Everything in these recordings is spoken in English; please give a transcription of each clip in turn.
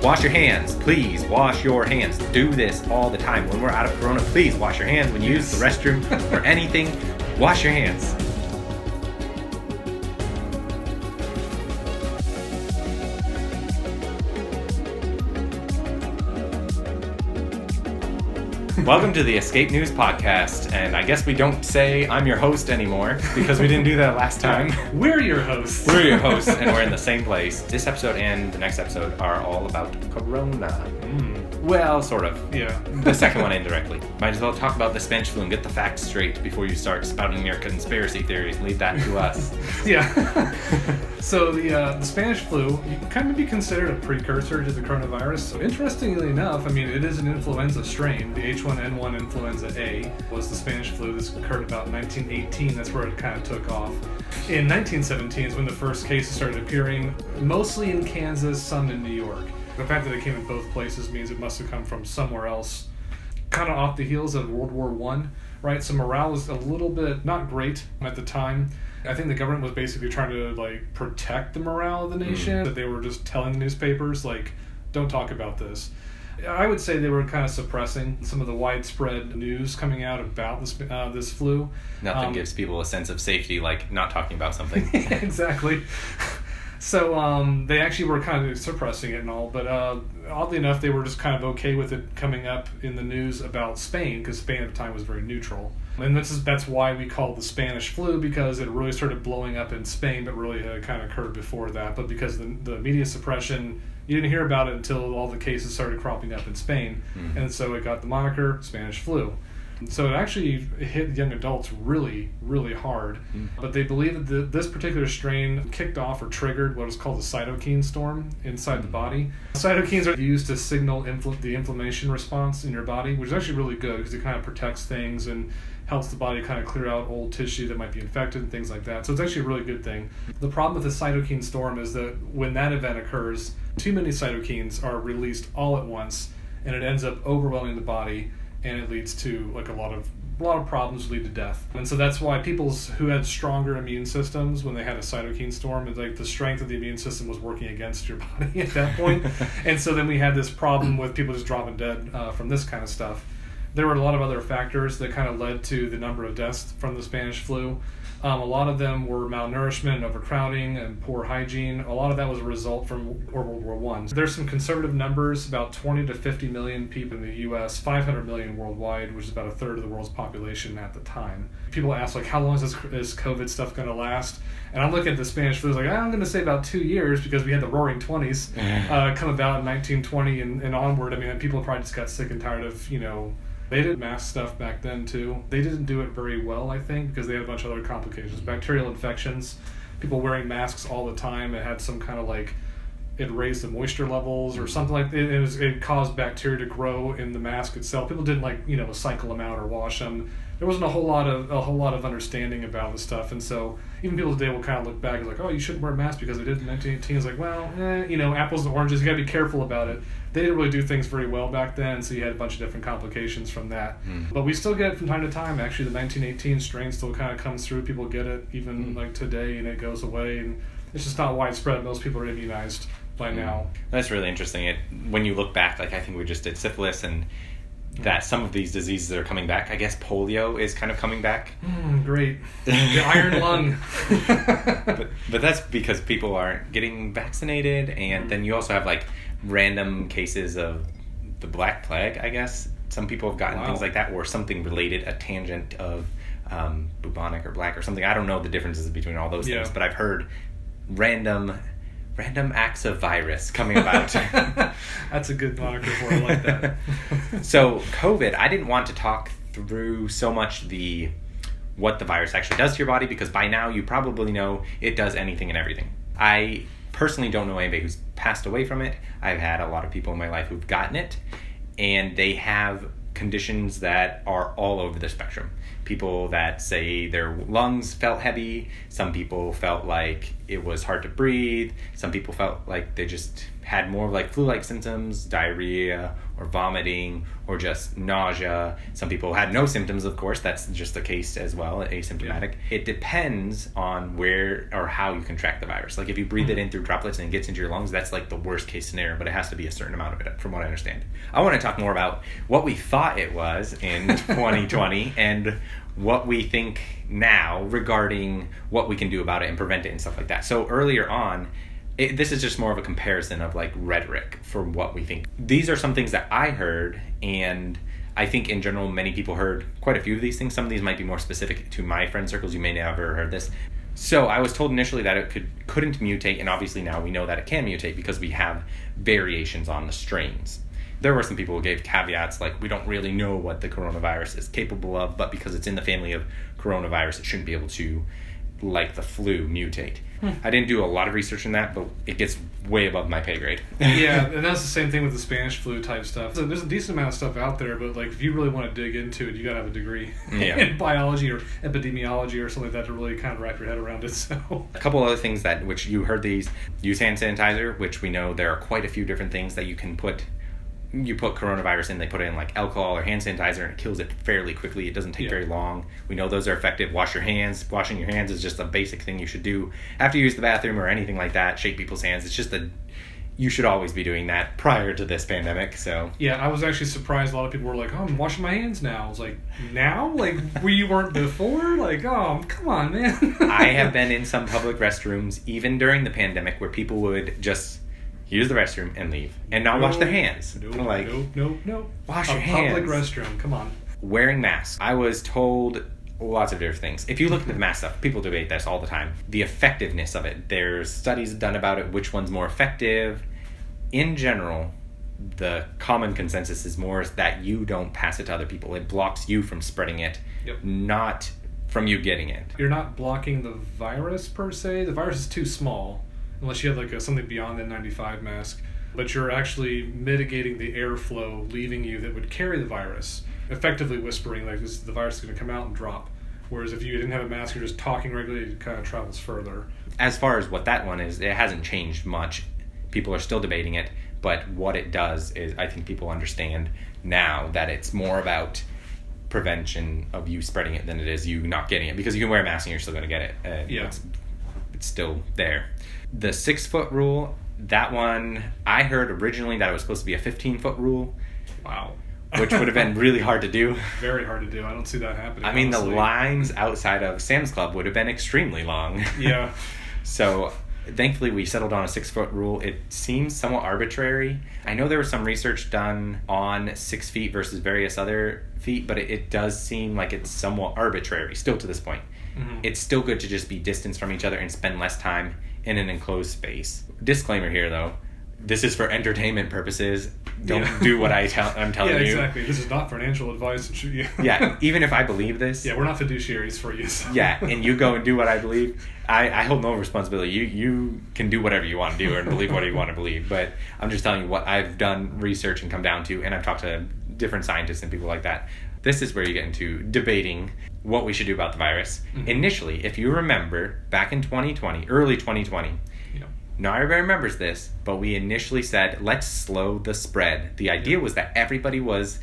Wash your hands. Please wash your hands. Do this all the time. When we're out of Corona, please wash your hands. When you use the restroom or anything, wash your hands. Welcome to the Escape News Podcast, and I guess we don't say I'm your host anymore because we didn't do that last time. We're your hosts. We're your hosts, and we're in the same place. This episode and the next episode are all about Corona. Well, sort of. Yeah. The second one indirectly. Might as well talk about the Spanish flu and get the facts straight before you start spouting your conspiracy theories. Leave that to us. Yeah. So the Spanish flu kind of be considered a precursor to the coronavirus. So interestingly enough, I mean, it is an influenza strain. The H1N1 influenza A was the Spanish flu. This occurred about 1918. That's where it kind of took off. In 1917 is when the first cases started appearing, mostly in Kansas, some in New York. The fact that it came in both places means it must have come from somewhere else. Kind of off the heels of World War I, right? So morale was a little bit not great at the time. I think the government was basically trying to protect the morale of the nation. That they were just telling the newspapers don't talk about this. I would say they were kind of suppressing some of the widespread news coming out about this flu. Nothing gives people a sense of safety like not talking about something. Exactly. So they actually were kind of suppressing it and all, but oddly enough, they were just kind of okay with it coming up in the news about Spain, because Spain at the time was very neutral. And that's why we call it the Spanish flu, because it really started blowing up in Spain, but really had kind of occurred before that. But because the media suppression, you didn't hear about it until all the cases started cropping up in Spain. And so it got the moniker Spanish flu. So it actually hit young adults really, really hard. But they believe that this particular strain kicked off or triggered what is called a cytokine storm inside the body. Cytokines are used to signal the inflammation response in your body, which is actually really good because it kind of protects things and helps the body kind of clear out old tissue that might be infected and things like that. So it's actually a really good thing. The problem with the cytokine storm is that when that event occurs, too many cytokines are released all at once, and it ends up overwhelming the body, and it leads to a lot of problems, lead to death. And so that's why people who had stronger immune systems, when they had a cytokine storm, the strength of the immune system was working against your body at that point. And so then we had this problem with people just dropping dead from this kind of stuff. There were a lot of other factors that kind of led to the number of deaths from the Spanish flu. A lot of them were malnourishment and overcrowding and poor hygiene. A lot of that was a result from World War I. There's some conservative numbers, about 20 to 50 million people in the U.S., 500 million worldwide, which is about a third of the world's population at the time. People ask, how long is COVID stuff going to last? And I'm looking at the Spanish flu, I'm going to say about 2 years, because we had the Roaring 20s come about in 1920 and onward. I mean, people probably just got sick and tired of, they did mask stuff back then too. They didn't do it very well, I think, because they had a bunch of other complications. Bacterial infections, people wearing masks all the time. It had some kind of it raised the moisture levels or something like that. It caused bacteria to grow in the mask itself. People didn't cycle them out or wash them. There wasn't a whole lot of understanding about this stuff, and so even people today will kind of look back and you shouldn't wear a mask because they did in 1918. It's apples and oranges. You got to be careful about it. They didn't really do things very well back then, so you had a bunch of different complications from that. But we still get it from time to time. Actually, the 1918 strain still kind of comes through. People get it even today, and it goes away, and it's just not widespread. Most people are immunized by now. That's really interesting. When you look back, I think we just did syphilis, and that some of these diseases are coming back. I guess polio is kind of coming back. Great. The iron lung. but that's because people aren't getting vaccinated, and then you also have random cases of the Black Plague, I guess. Some people have gotten things like that, or something related, a tangent of bubonic or black or something. I don't know the differences between all those things, but I've heard random acts of virus coming about. That's a good moniker for it. I like that. So COVID, I didn't want to talk through so much what the virus actually does to your body, because by now you probably know it does anything and everything. I personally don't know anybody who's passed away from it. I've had a lot of people in my life who've gotten it, and they have conditions that are all over the spectrum. People that say their lungs felt heavy. Some people felt like it was hard to breathe. Some people felt like they just had more of like flu-like symptoms, diarrhea or vomiting or just nausea. Some people had no symptoms, of course. That's just the case as well, asymptomatic. It depends on where or how you contract the virus. Like if you breathe it in through droplets and it gets into your lungs, that's like the worst case scenario, but it has to be a certain amount of it, from what I understand. I want to talk more about what we thought it was in 2020 and what we think now regarding what we can do about it and prevent it and stuff like that. So earlier on, this is just more of a comparison of like rhetoric for what we think. These are some things that I heard, and I think in general many people heard quite a few of these things. Some of these might be more specific to my friend circles. You may never heard this. So I was told initially that it couldn't mutate, and obviously now we know that it can mutate because we have variations on the strains. There were some people who gave caveats like, we don't really know what the coronavirus is capable of, but because it's in the family of coronavirus, it shouldn't be able to, like the flu, mutate. I didn't do a lot of research in that, but it gets way above my pay grade. Yeah, and that's the same thing with the Spanish flu type stuff. So there's a decent amount of stuff out there, but like if you really want to dig into it, you gotta have a degree in biology or epidemiology or something like that to really kind of wrap your head around it. So a couple other things that, which you heard these, use hand sanitizer, which we know there are quite a few different things that you can put. You put coronavirus in, they put it in like alcohol or hand sanitizer, and it kills it fairly quickly. It doesn't take very long. We know those are effective. Wash your hands. Washing your hands is just a basic thing you should do after you use the bathroom or anything like that. Shake people's hands. It's just you should always be doing that prior to this pandemic. So yeah, I was actually surprised. A lot of people were like, "Oh, I'm washing my hands now." I was like, "Now? Like we weren't before? Like, oh, come on, man." I have been in some public restrooms even during the pandemic where people would just use the restroom and leave and not wash their hands. No. Wash your hands. Public restroom, come on. Wearing masks. I was told lots of different things. If you look at the mask stuff, people debate this all the time. The effectiveness of it. There's studies done about it, which one's more effective. In general, the common consensus is more that you don't pass it to other people. It blocks you from spreading it, not from you getting it. You're not blocking the virus per se. The virus is too small. Unless you have like something beyond the N95 mask, but you're actually mitigating the airflow leaving you that would carry the virus, effectively whispering like the virus is going to come out and drop. Whereas if you didn't have a mask, you're just talking regularly, it kind of travels further. As far as what that one is, it hasn't changed much. People are still debating it, but what it does is I think people understand now that it's more about prevention of you spreading it than it is you not getting it, because you can wear a mask and you're still going to get it. It's still there. The 6-foot rule, that one, I heard originally that it was supposed to be a 15-foot rule. Wow. Which would have been really hard to do. Very hard to do. I don't see that happening. I mean, honestly. The lines outside of Sam's Club would have been extremely long. Yeah. So thankfully we settled on a 6-foot rule. It seems somewhat arbitrary. I know there was some research done on 6 feet versus various other feet, but it does seem like it's somewhat arbitrary still to this point. Mm-hmm. It's still good to just be distanced from each other and spend less time in an enclosed space. Disclaimer here, though. This is for entertainment purposes. Don't do what I'm telling you. Yeah, exactly. This is not financial advice. Yeah, even if I believe this. Yeah, we're not fiduciaries for you. So. Yeah, and you go and do what I believe. I hold no responsibility. You can do whatever you want to do and believe whatever you want to believe. But I'm just telling you what I've done research and come down to, and I've talked to different scientists and people like that. This is where you get into debating what we should do about the virus. Mm-hmm. Initially, if you remember, back in 2020, early 2020, not everybody remembers this, but we initially said, let's slow the spread. The idea was that everybody was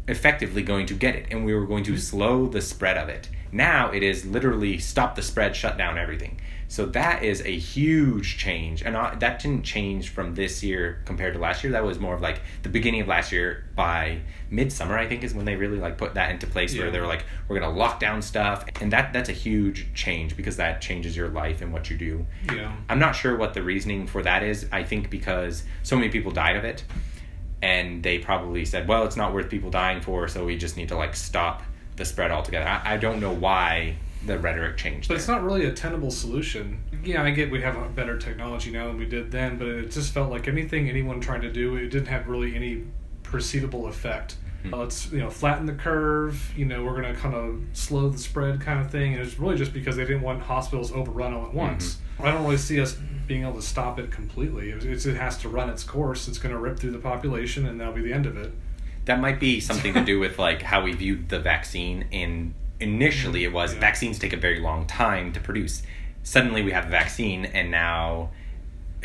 effectively going to get it, and we were going to slow the spread of it. Now it is literally stop the spread, shut down everything. So that is a huge change, and that didn't change from this year compared to last year. That was more of like the beginning of last year. By midsummer, I think, is when they really like put that into place, where they were like, we're going to lock down stuff, and that's a huge change because that changes your life and what you do. Yeah. I'm not sure what the reasoning for that is. I think because so many people died of it, and they probably said, well, it's not worth people dying for, so we just need to like stop the spread altogether. I don't know why the rhetoric changed. But it's not really a tenable solution. Yeah, I get we have a better technology now than we did then, but it just felt like anyone tried to do, it didn't have really any perceivable effect. Let's flatten the curve. We're going to kind of slow the spread kind of thing. And it's really just because they didn't want hospitals overrun all at once. Mm-hmm. I don't really see us being able to stop it completely. It has to run its course. It's going to rip through the population, and that'll be the end of it. That might be something to do with like how we viewed the vaccine. Initially, it was vaccines take a very long time to produce. Suddenly, we have a vaccine, and now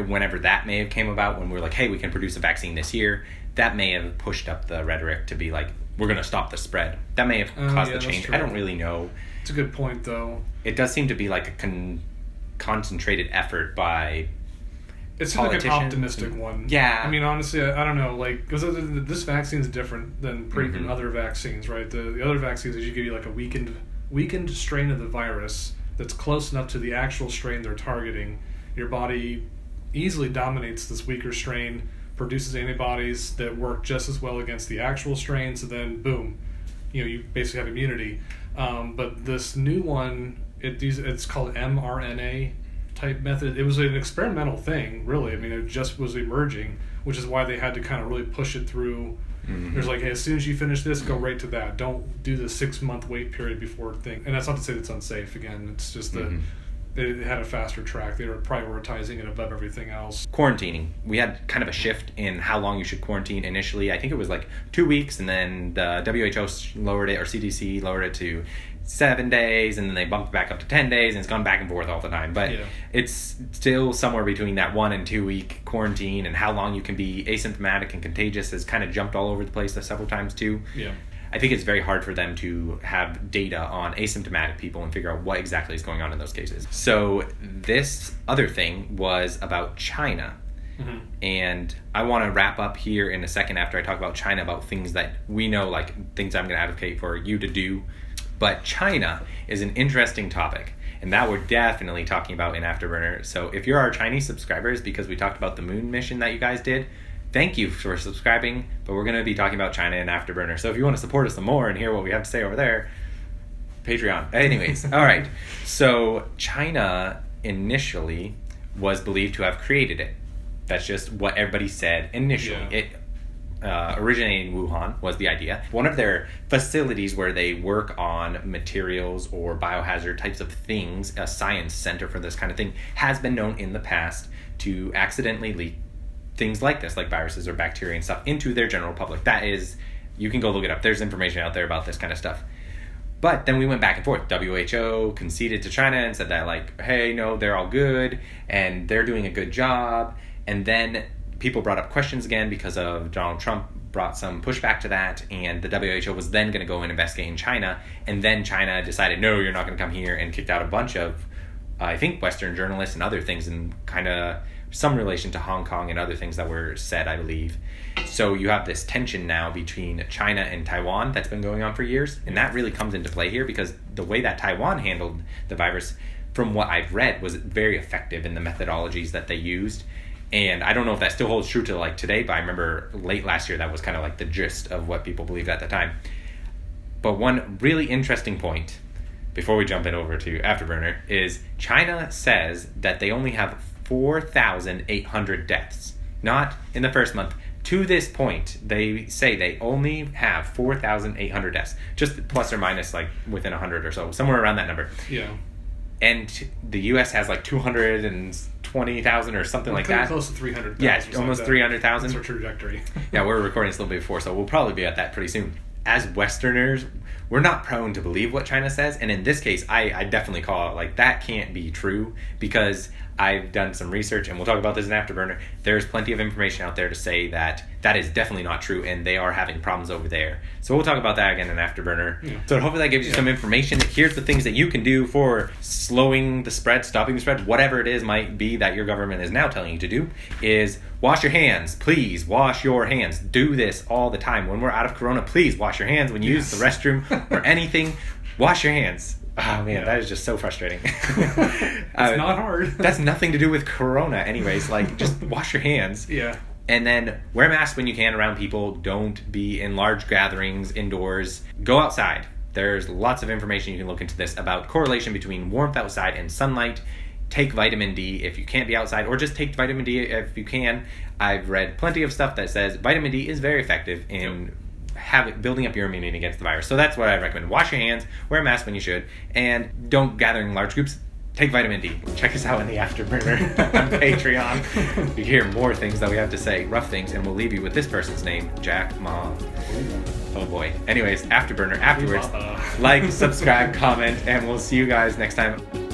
whenever that may have came about, when we were like, hey, we can produce a vaccine this year, that may have pushed up the rhetoric to be like, we're going to stop the spread. That may have caused the change. I don't really know. It's a good point, though. It does seem to be like a concentrated effort by it's like an optimistic one. Yeah. I mean, honestly, I don't know, like, because this vaccine is different than other vaccines, right? The other vaccines is you give you like a weakened strain of the virus that's close enough to the actual strain they're targeting. Your body easily dominates this weaker strain, produces antibodies that work just as well against the actual strain, so then boom, you basically have immunity. But this new one, it's called mRNA type method. It was an experimental thing, really. I mean, it just was emerging, which is why they had to kind of really push it through. There's like, hey, as soon as you finish this, go right to that. Don't do the 6-month wait period before thing. And that's not to say it's unsafe. Again, it's just that it had a faster track. They were prioritizing it above everything else. Quarantining. We had kind of a shift in how long you should quarantine initially. I think it was like 2 weeks, and then the WHO lowered it, or CDC lowered it to 7 days, and then they bumped it back up to 10 days, and it's gone back and forth all the time. But it's still somewhere between that 1 and 2 week quarantine, and how long you can be asymptomatic and contagious has kind of jumped all over the place several times too. Yeah. I think it's very hard for them to have data on asymptomatic people and figure out what exactly is going on in those cases. So this other thing was about China. And I want to wrap up here in a second after I talk about China, about things that we know, like things I'm going to advocate for you to do. But China is an interesting topic, and that we're definitely talking about in Afterburner. So if you're our Chinese subscribers, because we talked about the moon mission that you guys did, thank you for subscribing, but we're going to be talking about China in Afterburner. So if you want to support us some more and hear what we have to say over there, Patreon. Anyways, all right. So China initially was believed to have created it. That's just what everybody said initially. Yeah. It originating in Wuhan was the idea. One of their facilities where they work on materials or biohazard types of things, a science center for this kind of thing, has been known in the past to accidentally leak things like this, like viruses or bacteria and stuff, into their general public. That is, you can go look it up. There's information out there about this kind of stuff. But then we went back and forth. WHO conceded to China and said that, like, hey, no, they're all good and they're doing a good job. And then people brought up questions again because of Donald Trump brought some pushback to that, and the WHO was then going to go and investigate in China, and then China decided, no, you're not going to come here, and kicked out a bunch of, I think, Western journalists and other things, and kind of some relation to Hong Kong and other things that were said, I believe. So you have this tension now between China and Taiwan that's been going on for years, and that really comes into play here because the way that Taiwan handled the virus, from what I've read, was very effective in the methodologies that they used. And I don't know if that still holds true to like today, but I remember late last year that was kind of like the gist of what people believed at the time. But one really interesting point, before we jump in over to Afterburner, is China says that they only have 4,800 deaths. Not in the first month. To this point, they say they only have 4,800 deaths. Just plus or minus like within 100 or so, somewhere around that number. Yeah. And the U.S. has like 220,000 or something like that. Close to 300,000. Yeah, almost 300,000. That's our trajectory. Yeah, we're recording this a little bit before, so we'll probably be at that pretty soon. As Westerners, we're not prone to believe what China says, and in this case, I definitely call it like that can't be true, because I've done some research, and we'll talk about this in Afterburner. There's plenty of information out there to say that that is definitely not true, and they are having problems over there. So we'll talk about that again in Afterburner. Yeah. So hopefully that gives you some information. Here's the things that you can do for slowing the spread, stopping the spread, whatever it is might be that your government is now telling you to do, is wash your hands. Please wash your hands. Do this all the time. When we're out of Corona, please wash your hands. When you use the restroom or anything, wash your hands. Oh, man, that is just so frustrating. It's not hard. That's nothing to do with Corona anyways. Like, just wash your hands. Yeah. And then wear masks when you can around people. Don't be in large gatherings indoors. Go outside. There's lots of information you can look into this about correlation between warmth outside and sunlight. Take vitamin D if you can't be outside, or just take vitamin D if you can. I've read plenty of stuff that says vitamin D is very effective in building up your immunity against the virus. So that's what I recommend. Wash your hands, wear a mask when you should, and don't gather in large groups. Take vitamin D. Check us out in the Afterburner on Patreon. You hear more things that we have to say, rough things, and we'll leave you with this person's name, Jack Ma. Oh boy. Anyways, Afterburner afterwards. Like, subscribe, comment, and we'll see you guys next time.